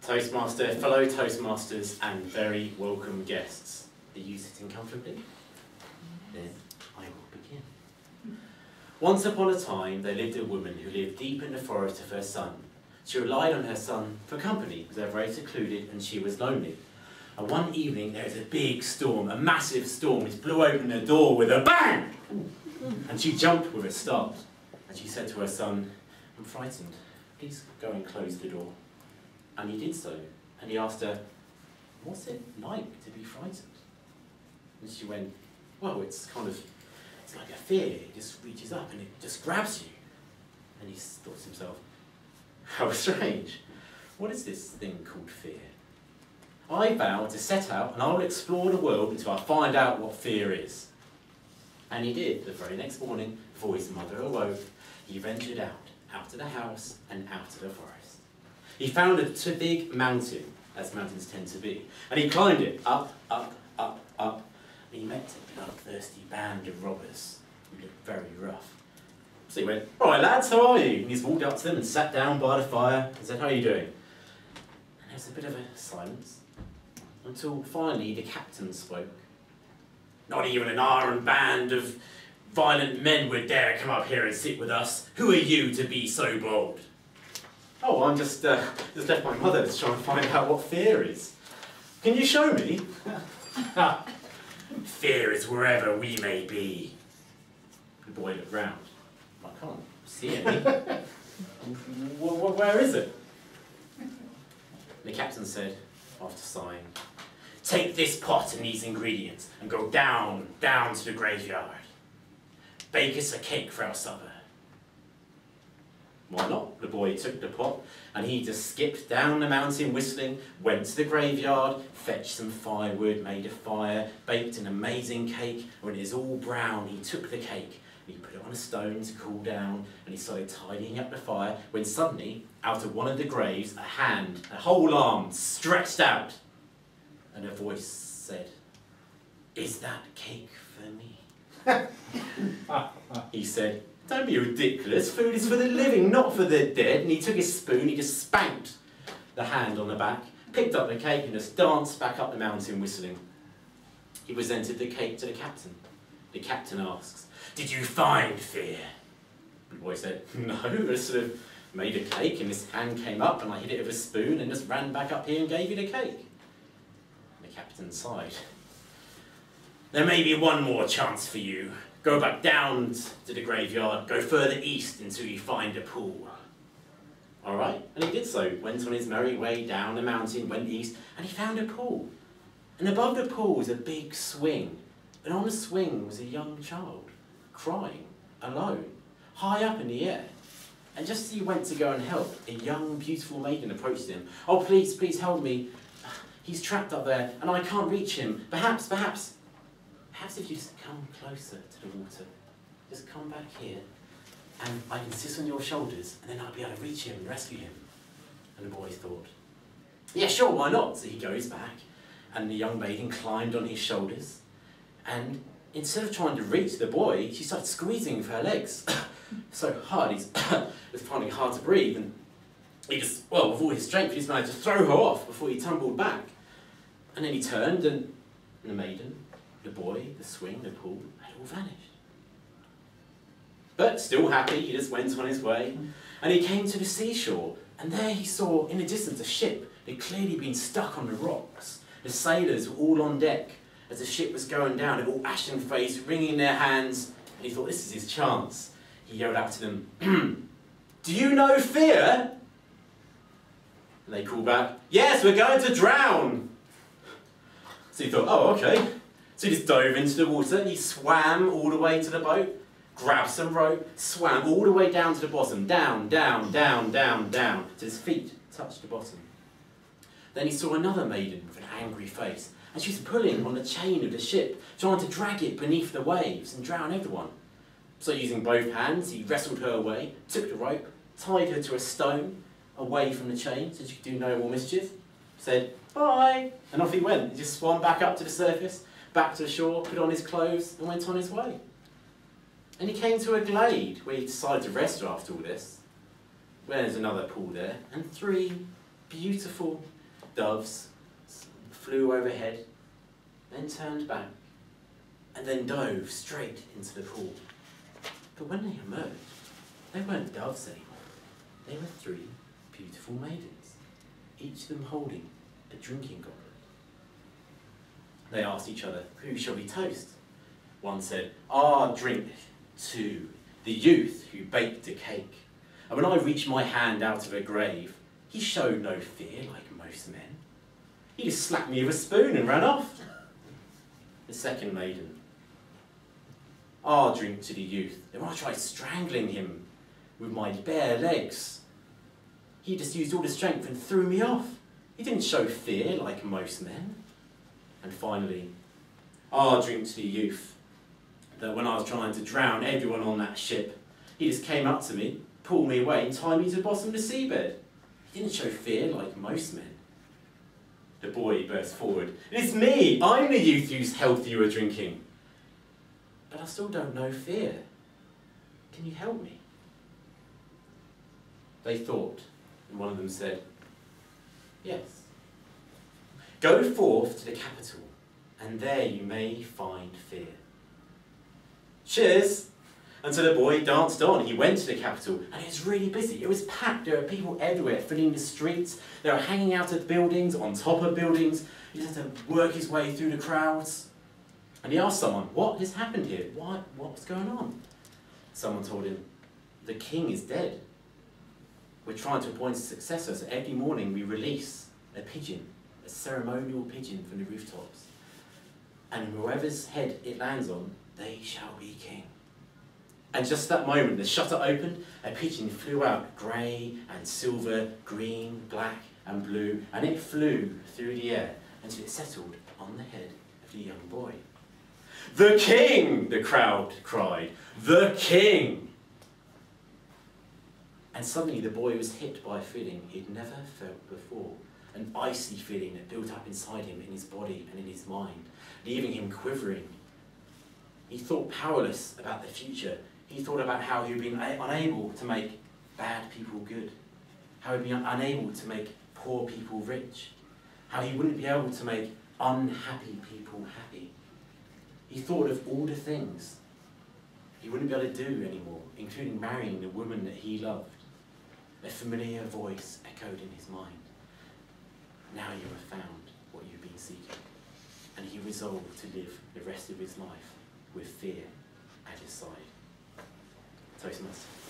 Toastmaster, fellow Toastmasters and very welcome guests. Are you sitting comfortably? Then I will begin. Once upon a time there lived a woman who lived deep in the forest of her son. She relied on her son for company because they were very secluded and she was lonely. And one evening there was a big storm, a massive storm, which blew open the door with a bang! And she jumped with a start. And she said to her son, "I'm frightened. Please go and close the door." And he did so. And he asked her, "What's it like to be frightened?" And she went, "Well, it's like a fear. It just reaches up and it just grabs you." And he thought to himself, "How strange. What is this thing called fear? I vow to set out and I will explore the world until I find out what fear is." And he did. The very next morning, before his mother awoke, he ventured out of the house and out of the forest. He found a big mountain, as mountains tend to be, and he climbed it up, up, up, up, and he met a bloodthirsty band of robbers who looked very rough. So he went, "All right, lads, how are you?" And he walked up to them and sat down by the fire and said, "How are you doing?" And there was a bit of a silence, until finally the captain spoke. "Not even an iron band of violent men would dare come up here and sit with us. Who are you to be so bold?" "Oh, I'm just left my mother to try and find out what fear is. Can you show me?" "Fear is wherever we may be." The boy looked round. "I can't see any." Where is it?" The captain said, after sighing, "Take this pot and these ingredients and go down to the graveyard. Bake us a cake for our supper." Why not? The boy took the pot and he just skipped down the mountain whistling, went to the graveyard, fetched some firewood, made a fire, baked an amazing cake, and when it was all brown he took the cake and he put it on a stone to cool down and he started tidying up the fire when suddenly, out of one of the graves, a hand, a whole arm, stretched out and a voice said, "Is that cake for me?" He said, "Don't be ridiculous, food is for the living, not for the dead." And he took his spoon, he just spanked the hand on the back, picked up the cake and just danced back up the mountain whistling. He presented the cake to the captain. The captain asks, "Did you find fear?" The boy said, "No, I just sort of made a cake and this hand came up and I hit it with a spoon and just ran back up here and gave you the cake." The captain sighed. "There may be one more chance for you. Go back down to the graveyard, go further east until you find a pool." All right, and he did so. Went on his merry way down the mountain, went east, and he found a pool. And above the pool was a big swing. And on the swing was a young child, crying, alone, high up in the air. And just as he went to go and help, a young, beautiful maiden approached him. "Oh, please, please help me. He's trapped up there, and I can't reach him. Perhaps if you just come closer to the water, just come back here, and I can sit on your shoulders, and then I'll be able to reach him and rescue him." And the boy thought, "Yeah, sure, why not?" So he goes back, and the young maiden climbed on his shoulders, and instead of trying to reach the boy, she started squeezing with her legs so hard, he was finding it hard to breathe, and he just, well, with all his strength, he just managed to throw her off before he tumbled back. And then he turned, and the maiden, the boy, the swing, the pool, had all vanished. But still happy, he just went on his way, and he came to the seashore, and there he saw in the distance a ship that had clearly been stuck on the rocks. The sailors were all on deck as the ship was going down, they were all ashen-faced, wringing their hands, and he thought, this is his chance. He yelled out to them, "Do you know fear?" And they called back, "Yes, we're going to drown." So he thought, oh, okay. So he just dove into the water, he swam all the way to the boat, grabbed some rope, swam all the way down to the bottom, down, down, down, down, down, till his feet touched the bottom. Then he saw another maiden with an angry face, and she was pulling on the chain of the ship, trying to drag it beneath the waves and drown everyone. So using both hands, he wrestled her away, took the rope, tied her to a stone, away from the chain, so she could do no more mischief, said, "Bye," and off he went. He just swam back up to the surface, back to the shore, put on his clothes, and went on his way. And he came to a glade where he decided to rest after all this. Where there's another pool there, and 3 beautiful, doves flew overhead, then turned back, and then dove straight into the pool. But when they emerged, they weren't doves anymore. They were 3 beautiful maidens, each of them holding a drinking goblet. They asked each other, "Who shall we toast?" One said, "Our drink to the youth who baked a cake. And when I reached my hand out of a grave, he showed no fear like most men. He just slapped me with a spoon and ran off." The second maiden, "Our drink to the youth. Then I tried strangling him with my bare legs. He just used all his strength and threw me off. He didn't show fear like most men." And finally, "Our drink to the youth. That when I was trying to drown everyone on that ship, he just came up to me, pulled me away and tied me to the bottom of the seabed. He didn't show fear like most men." The boy burst forward. "It's me! I'm the youth whose health you were drinking. But I still don't know fear. Can you help me?" They thought, and one of them said, "Yes. Go forth to the capital, and there you may find fear." "Cheers!" And so the boy danced on. He went to the capital, and it was really busy. It was packed. There were people everywhere filling the streets. They were hanging out at buildings, on top of buildings. He just had to work his way through the crowds. And he asked someone, "What has happened here? What's going on?" Someone told him, "The king is dead. We're trying to appoint a successor, so every morning we release a pigeon, a ceremonial pigeon from the rooftops. And whoever's head it lands on, they shall be king." And just that moment, the shutter opened, a pigeon flew out, grey and silver, green, black and blue, and it flew through the air until it settled on the head of the young boy. "The king!" the crowd cried. "The king!" And suddenly the boy was hit by a feeling he'd never felt before, an icy feeling that built up inside him, in his body and in his mind, leaving him quivering. He thought powerless about the future. He thought about how he'd been unable to make bad people good, how he'd been unable to make poor people rich, how he wouldn't be able to make unhappy people happy. He thought of all the things he wouldn't be able to do anymore, including marrying the woman that he loved. A familiar voice echoed in his mind. Now you have found what you've been seeking. And he resolved to live the rest of his life with fear at his side. Toastmasters.